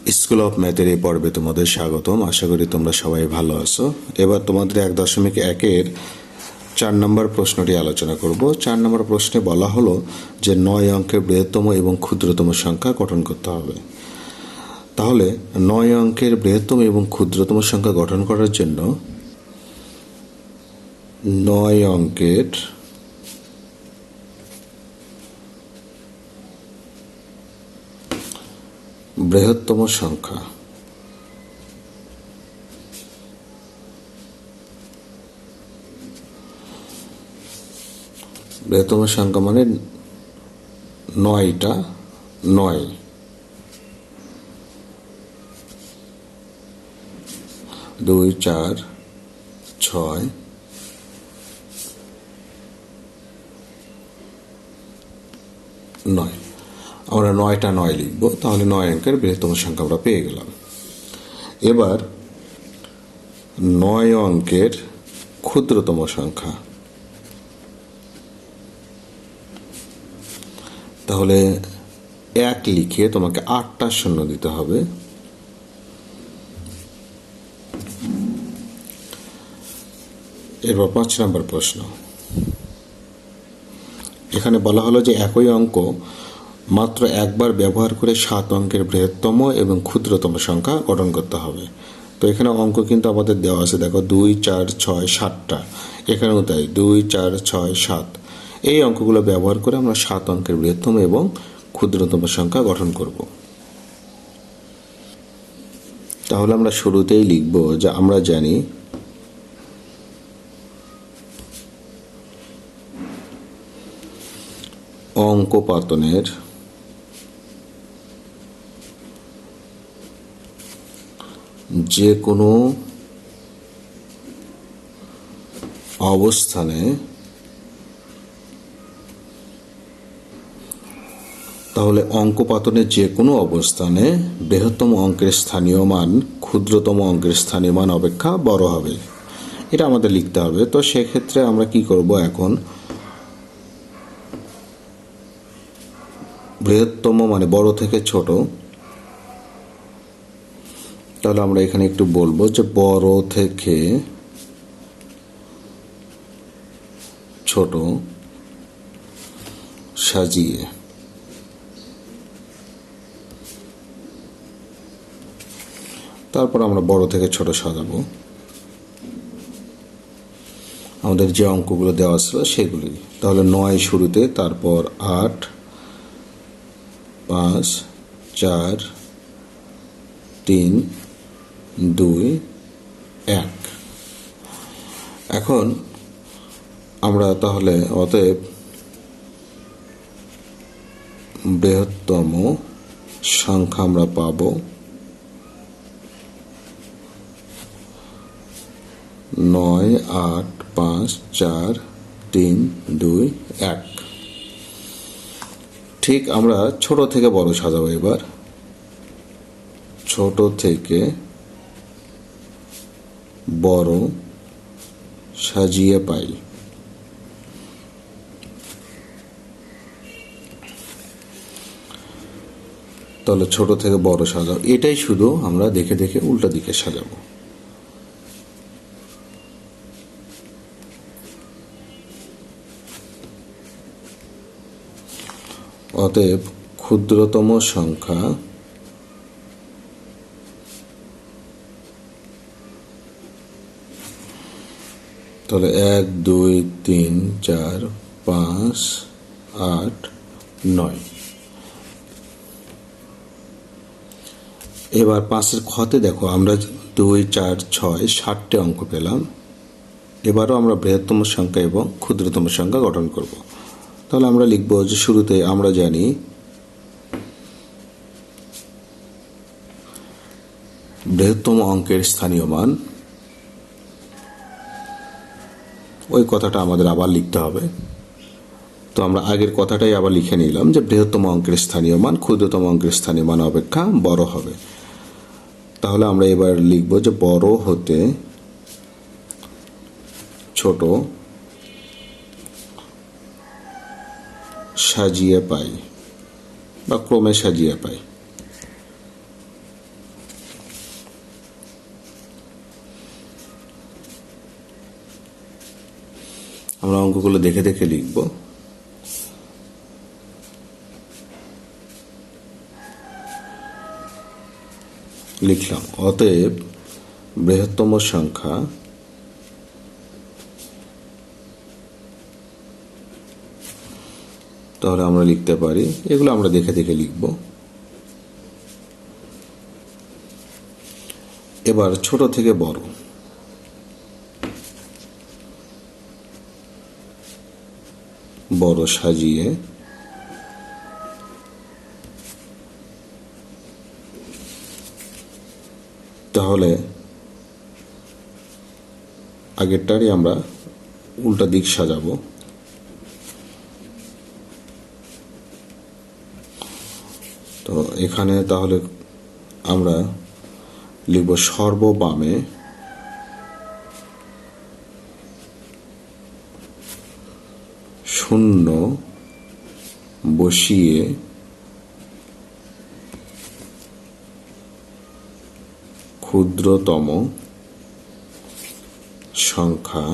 School of ম্যাথের এই পর্বে তোমাদের স্বাগতম। আশা করি তোমরা সবাই ভালো আছো। এবার তোমাদের 1.1-এর 4 নম্বর প্রশ্নটি আলোচনা করব। 4 নম্বর প্রশ্নে বলা হলো যে 9 অঙ্কের বৃহত্তম এবং ক্ষুদ্রতম সংখ্যা গঠন করতে হবে। তাহলে 9 অঙ্কের বৃহত্তম এবং ক্ষুদ্রতম সংখ্যা গঠন করার জন্য 9 অঙ্কের বৃহত্তম সংখ্যা মানে 9টা 9, 2, 4, 6, 9। আমরা 9টা 9 লিখব, তাহলে 9 অঙ্কের বৃহত্তম সংখ্যা আমরা পেয়ে গেলাম। এবার 9 অঙ্কের ক্ষুদ্রতম সংখ্যা, তাহলে 1 লিখে তোমাকে 8টা শূন্য দিতে হবে। এরপর 5 নম্বর প্রশ্ন। এখানে বলা হলো যে একই অঙ্ক মাত্র একবার ব্যবহার করে 7 অঙ্কের বৃহত্তম এবং ক্ষুদ্রতম সংখ্যা গঠন করতে হবে। তো এখানে অঙ্ক কিন্তু আমাদের দেওয়া আছে, দেখো 2, 4, 6, 7টা। এখানেও তাই 2, 4, 6, 7। এই অঙ্কগুলো ব্যবহার করে আমরা 7 অঙ্কের বৃহত্তম এবং ক্ষুদ্রতম সংখ্যা গঠন করব। তাহলে আমরা শুরুতেই লিখব যে আমরা জানি অঙ্ক পাতনের যে কোনো অবস্থানে, তাহলে অঙ্ক পাতনের যে কোনো অবস্থানে বৃহত্তম অঙ্কের স্থানীয় মান ক্ষুদ্রতম অঙ্কের স্থানীয় মান অপেক্ষা বড় হবে, এটা আমাদের লিখতে হবে। তো সেক্ষেত্রে আমরা কি করব, এখন বৃহত্তম মানে বড় থেকে ছোট, তাহলে আমরা এখানে একটু বলবো যে বড় থেকে ছোট সাজিয়ে। তারপর আমরা বড় থেকে ছোট সাজাবো আমাদের যে অঙ্কগুলো দেওয়া ছিল সেগুলি। তাহলে 9 শুরুতে, তারপর 8, 5, 4, 3, 2, 1। এখন আমরা তাহলে অতএব বৃহত্তম সংখ্যা আমরা পাব 9, 8, 5, 4, 3, 2, 1। ঠিক আমরা ছোট থেকে বড় সাজাবো। এবার ছোট থেকে বড় সাজিয়ে পাই। তাহলে ছোট থেকে বড় সাজাও, এটাই শুধু আমরা দেখে দেখে উল্টা দিকে সাজাবো। অতএব ক্ষুদ্রতম সংখ্যা তাহলে 1, 2, 3, 4, 5, 8, 9। এবার 5-এর খতে দেখো আমরা 2, 4, 6, 7টে অঙ্ক পেলাম। এবারও আমরা বৃহত্তম সংখ্যা এবং ক্ষুদ্রতম সংখ্যা গঠন করব। তাহলে আমরা লিখব যে শুরুতে আমরা জানি বৃহত্তম অঙ্কের স্থানীয় মান, ওই কথাটা আমাদের আবার লিখতে হবে। তো আমরা আগের কথাটাই আবার লিখে নিলাম যে বৃহত্তম অঙ্কের স্থানীয় মান ক্ষুদ্রতম অঙ্কের স্থানীয় মান অপেক্ষা বড় হবে। তাহলে আমরা এবার লিখব যে বড় হতে ছোট সাজিয়ে পাই বা ক্রমে সাজিয়ে পাই। আমরা অঙ্কগুলো দেখে দেখে লিখব। লিখলাম অতএব বৃহত্তম সংখ্যা তাহলে আমরা লিখতে পারি, এগুলো আমরা দেখে দেখে লিখব। এবার ছোট থেকে বড়, বড় সাজিয়ে তাহলে আগেরটারই আমরা উল্টা দিক সাজাবো। তো এখানে তাহলে আমরা লিখব সর্ববামে শূন্য বসিয়ে ক্ষুদ্রতম সংখ্যা,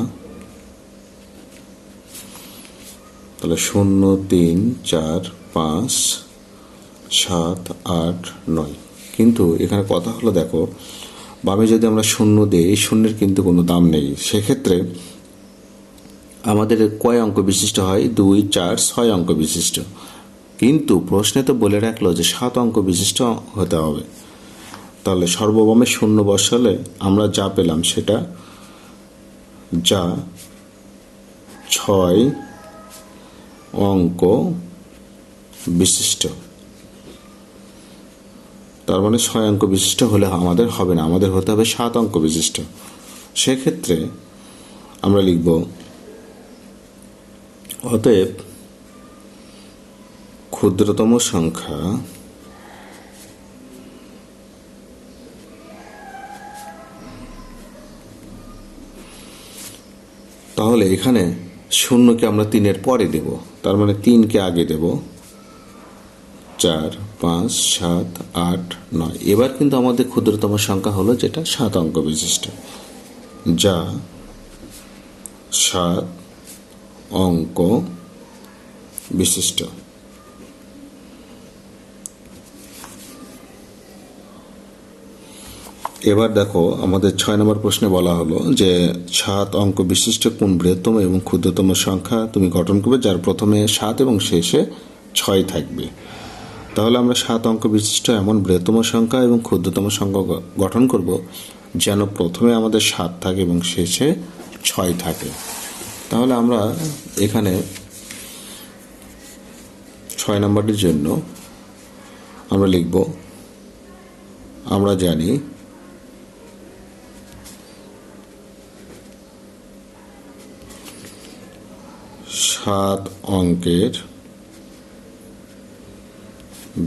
তাহলে 0 3 4 5 7 8 9। কিন্তু এখানে কথা হলো, দেখো বামে যদি আমরা 0 দিই, এই শূন্যের কিন্তু কোনো দাম নেই। সেক্ষেত্রে আমাদের কয় অঙ্ক বিশিষ্ট হয়? 2 4 6 অঙ্ক বিশিষ্ট। কিন্তু প্রশ্নে তো বলে রাখলো যে 7 অঙ্ক বিশিষ্ট হতে হবে। তাহলে সর্ববামে 0 বসালে আমরা যা পেলাম সেটা যা 6 অঙ্ক বিশিষ্ট। তার মানে 6 অঙ্ক বিশিষ্ট হলে আমাদের হবে না, আমাদের হতে হবে 7 অঙ্ক বিশিষ্ট। সেক্ষেত্রে আমরা লিখব অতএব ক্ষুদ্রতম সংখ্যা তাহলে এখানে 0কে আমরা 3-এর পরে দেব, তার মানে 3কে আগে দেব। 4 5 7 8 9। এবার কিন্তু আমাদের ক্ষুদ্রতম সংখ্যা হলো যেটা 7 অঙ্ক বিশিষ্ট, যা 7 অঙ্ক বিশিষ্ট। এবার দেখো আমাদের 6 নম্বর প্রশ্নে বলা হলো যে 7 অঙ্ক বিশিষ্ট কোন বৃহত্তম এবং ক্ষুদ্রতম সংখ্যা তুমি গঠন করবে যার প্রথমে 7 এবং শেষে 6 থাকবে। তাহলে আমরা 7 অঙ্ক বিশিষ্ট এমন বৃহত্তম সংখ্যা এবং ক্ষুদ্রতম সংখ্যা গঠন করব যেন প্রথমে আমাদের 7 থাকে এবং শেষে 6 থাকে। তাহলে আমরা এখানে 6 নম্বরটির জন্য আমরা লিখব, আমরা জানি 7 অঙ্কের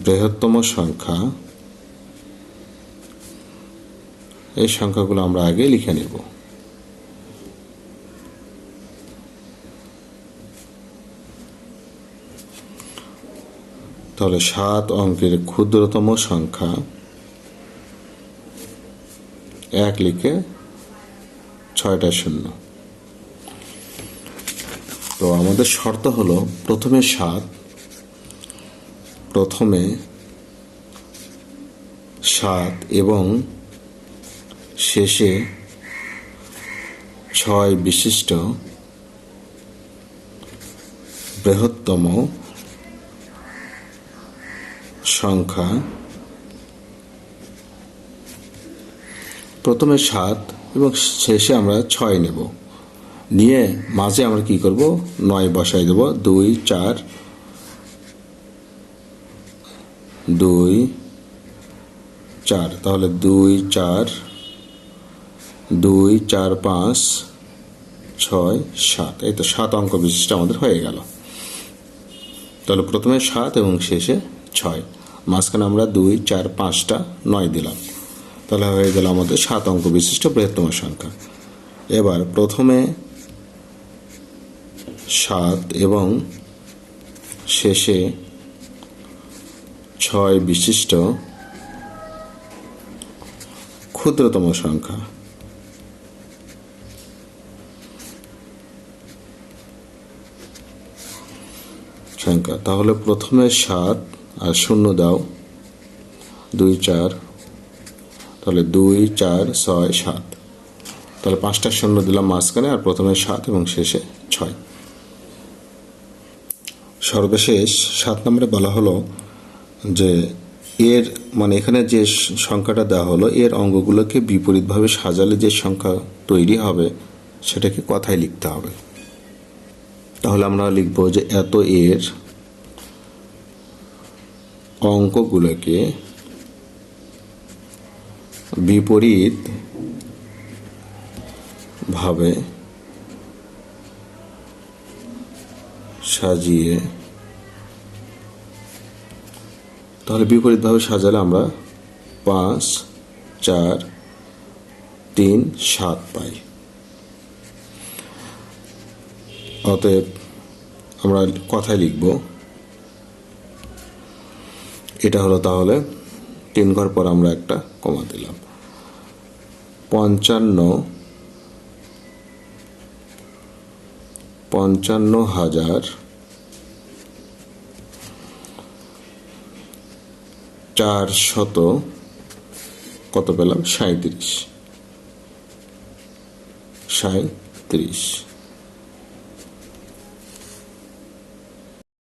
বৃহত্তম সংখ্যা। এই সংখ্যাগুলো আমরা আগে লিখে নেব। তাহলে 7 অঙ্কের ক্ষুদ্রতম সংখ্যা 1 লিখে 6টা শূন্য। তো আমাদের শর্ত হলো প্রথমে 7 এবং শেষে 6 বিশিষ্ট বৃহত্তম সংখ্যা। প্রথমে 7 এবং শেষে আমরা 6 নেব, নিয়ে মাঝে আমরা কি করব? 9 বসাই দেব। 2 4 2 4। তাহলে 2 4 2 4 5 6 7। এই তো 7 অঙ্ক বিশিষ্ট আমাদের হয়ে গেল। তাহলে প্রথমে 7 এবং শেষে 6, মাঝখানে আমরা 2 4 5টা 9 দিলাম। তাহলে হয়ে গেল আমাদের 7 অঙ্ক বিশিষ্ট বৃহত্তম সংখ্যা। এবার প্রথমে 7 এবং শেষে 6 বিশিষ্ট ক্ষুদ্রতম সংখ্যা। সংখ্যা, তাহলে প্রথমে 7 আর 0 দাও, 2 4, তাহলে 2 4 6 7, তাহলে 5টা 0 দিলাম মাঝখানে, আর প্রথমে 7 এবং শেষে 6। সর্বশেষ 7 নম্বরে বলা হলো যে এর মানে এখানে যে সংখ্যাটা দেওয়া হলো এর অঙ্গগুলোকে বিপরীতভাবে সাজালে যে সংখ্যা তৈরি হবে সেটাকে কথায় লিখতে হবে। তাহলে আমরা লিখব যে এত এর অঙ্কগুলোকে বিপরীত ভাবে সাজিয়ে, তাহলে বিপরীতভাবে সাজালে আমরা 5 4 3 7 পাই। অতএব আমরা কথায় লিখব, এটা হলো তাহলে 3 ঘর পর আমরা একটা কমা দিলাম, 55,400 কত পেলাম? 37।